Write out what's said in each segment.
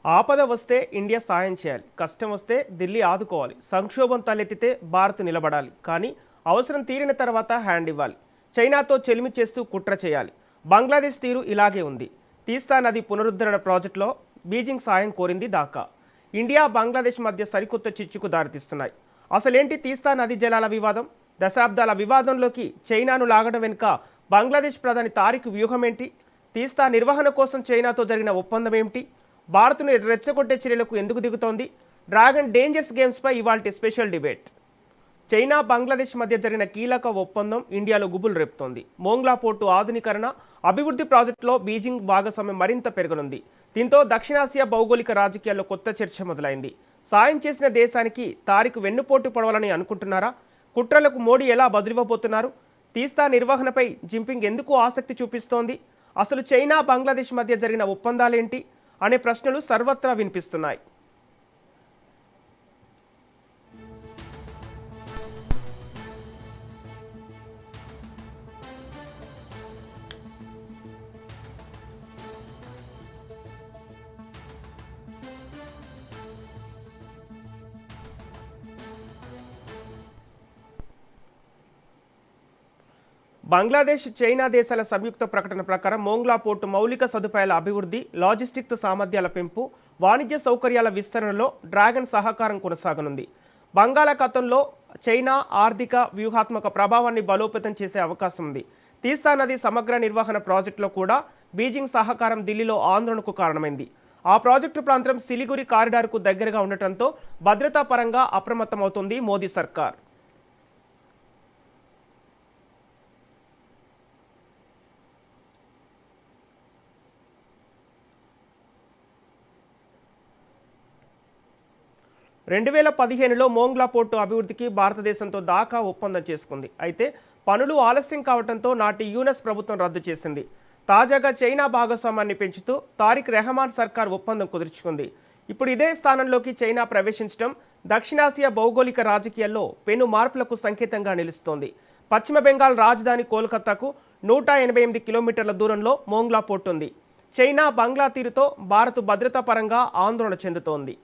ఆపద వస్తే ఇండియా సాయం చేయాలి, కష్టం వస్తే ఢిల్లీ ఆదుకోవాలి, సంక్షోభం తలెత్తితే భారత్ నిలబడాలి, కానీ అవసరం తీరిన తర్వాత హ్యాండ్ ఇవ్వాలి. చైనాతో చెలిమి చేస్తూ కుట్ర చేయాలి. బంగ్లాదేశ్ తీరు ఇలాగే ఉంది. తీస్తా నది పునరుద్ధరణ ప్రాజెక్టులో బీజింగ్ సాయం కోరింది ఢాకా. ఇండియా బంగ్లాదేశ్ మధ్య సరికొత్త చిచ్చుకు దారితీస్తున్నాయి. అసలేంటి తీస్తా నది జలాల వివాదం? దశాబ్దాల వివాదంలోకి చైనాను లాగడం వెనుక బంగ్లాదేశ్ ప్రధాని తారిక్ వ్యూహం ఏంటి? తీస్తా నిర్వహణ కోసం చైనాతో జరిగిన ఒప్పందం ఏమిటి? భారత్ను రెచ్చగొట్టే చర్యలకు ఎందుకు దిగుతోంది? డ్రాగన్ డేంజర్స్ గేమ్స్పై ఇవాల్టి స్పెషల్ డిబేట్. చైనా బంగ్లాదేశ్ మధ్య జరిగిన కీలక ఒప్పందం ఇండియాలో గుబులు రేపుతోంది. మోంగ్లా పోర్టు ఆధునీకరణ, అభివృద్ధి ప్రాజెక్టులో బీజింగ్ భాగస్వామ్యం మరింత పెరగనుంది. దీంతో దక్షిణాసియా భౌగోళిక రాజకీయాల్లో కొత్త చర్చ మొదలైంది. సాయం చేసిన దేశానికి తారీఖు వెన్నుపోటు పడవాలని అనుకుంటున్నారా? కుట్రలకు మోడీ ఎలా బదులివ్వబోతున్నారు? తీస్తా నిర్వహణపై జింపింగ్ ఎందుకు ఆసక్తి చూపిస్తోంది? అసలు చైనా బంగ్లాదేశ్ మధ్య జరిగిన ఒప్పందాలేంటి అనే ప్రశ్నలు సర్వత్రా వినిపిస్తున్నాయి. బంగ్లాదేశ్, చైనా దేశాల సంయుక్త ప్రకటన ప్రకారం మోంగ్లా పోర్టు మౌలిక సదుపాయాల అభివృద్ధి, లాజిస్టిక్స్ సామర్థ్యాల పెంపు, వాణిజ్య సౌకర్యాల విస్తరణలో డ్రాగన్ సహకారం కొనసాగనుంది. బంగాళాఖాతంలో చైనా ఆర్థిక వ్యూహాత్మక ప్రభావాన్ని బలోపేతం చేసే అవకాశం ఉంది. తీస్తా నది సమగ్ర నిర్వహణ ప్రాజెక్టులో కూడా బీజింగ్ సహకారం ఢిల్లీలో ఆందోళనకు కారణమైంది. ఆ ప్రాజెక్టు ప్రాంతం సిలిగురి కారిడార్కు దగ్గరగా ఉండటంతో భద్రతా పరంగా అప్రమత్తమవుతోంది మోదీ సర్కార్. రెండు 2015లో మోంగ్లా పోర్టు అభివృద్ధికి భారతదేశంతో ఢాకా ఒప్పందం చేసుకుంది. అయితే పనులు ఆలస్యం కావడంతో నాటి యూనస్ ప్రభుత్వం రద్దు చేసింది. తాజాగా చైనా భాగస్వామ్యాన్ని పెంచుతూ తారిక్ రెహమాన్ సర్కార్ ఒప్పందం కుదుర్చుకుంది. ఇప్పుడు ఇదే స్థానంలోకి చైనా ప్రవేశించడం దక్షిణాసియా భౌగోళిక రాజకీయాల్లో పెను మార్పులకు సంకేతంగా నిలుస్తోంది. పశ్చిమ బెంగాల్ రాజధాని కోల్కతాకు 188 కిలోమీటర్ల దూరంలో మోంగ్లా పోర్టు ఉంది. చైనా బంగ్లా తీరుతో భారత్ భద్రతా పరంగా ఆందోళన చెందుతోంది.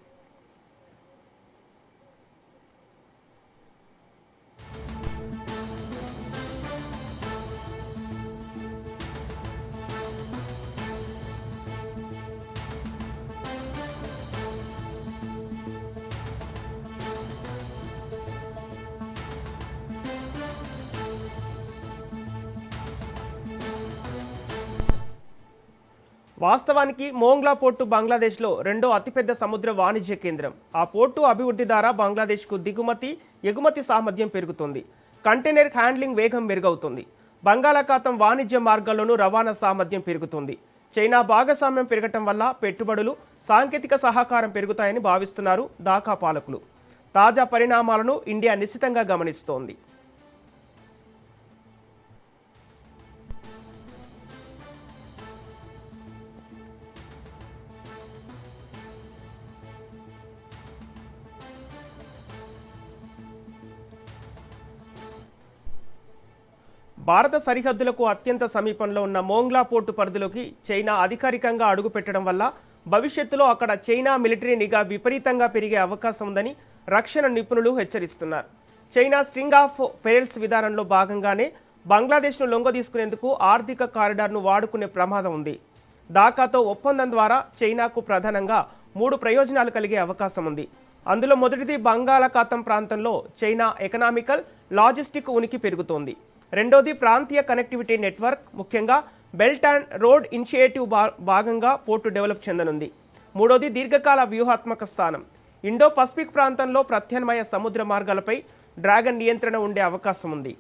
వాస్తవానికి మోంగ్లా పోర్టు బంగ్లాదేశ్లో రెండో అతిపెద్ద సముద్ర వాణిజ్య కేంద్రం. ఆ పోర్టు అభివృద్ధి ద్వారా బంగ్లాదేశ్కు దిగుమతి, ఎగుమతి సామర్థ్యం పెరుగుతుంది. కంటైనర్ హ్యాండ్లింగ్ వేగం మెరుగవుతుంది. బంగాళాఖాతం వాణిజ్య మార్గాల్లోనూ రవాణా సామర్థ్యం పెరుగుతుంది. చైనా భాగస్వామ్యం పెరగటం వల్ల పెట్టుబడులు, సాంకేతిక సహకారం పెరుగుతాయని భావిస్తున్నారు ఢాకా పాలకులు. తాజా పరిణామాలను ఇండియా నిశితంగా గమనిస్తోంది. భారత సరిహద్దులకు అత్యంత సమీపంలో ఉన్న మోంగ్లా పోర్టు పరిధిలోకి చైనా అధికారికంగా అడుగుపెట్టడం వల్ల భవిష్యత్తులో అక్కడ చైనా మిలిటరీ నిఘా విపరీతంగా పెరిగే అవకాశం ఉందని రక్షణ నిపుణులు హెచ్చరిస్తున్నారు. చైనా స్ట్రింగ్ ఆఫ్ పెరల్స్ విధానంలో భాగంగానే బంగ్లాదేశ్ను లొంగదీసుకునేందుకు ఆర్థిక కారిడార్ను వాడుకునే ప్రమాదం ఉంది. ఢాకాతో ఒప్పందం ద్వారా చైనాకు ప్రధానంగా 3 ప్రయోజనాలు కలిగే అవకాశం ఉంది. అందులో మొదటిది, బంగాళాఖాతం ప్రాంతంలో చైనా ఎకనామికల్, లాజిస్టిక్ ఉనికి పెరుగుతోంది. రెండోది, ప్రాంతీయ కనెక్టివిటీ నెట్వర్క్, ముఖ్యంగా బెల్ట్ అండ్ రోడ్ ఇనిషియేటివ్ భాగంగా పోర్టు డెవలప్ చెందనుంది. మూడోది, దీర్ఘకాల వ్యూహాత్మక స్థానం. ఇండో పసిఫిక్ ప్రాంతంలో ప్రత్యామ్నాయ సముద్ర మార్గాలపై డ్రాగన్ నియంత్రణ ఉండే అవకాశం ఉంది.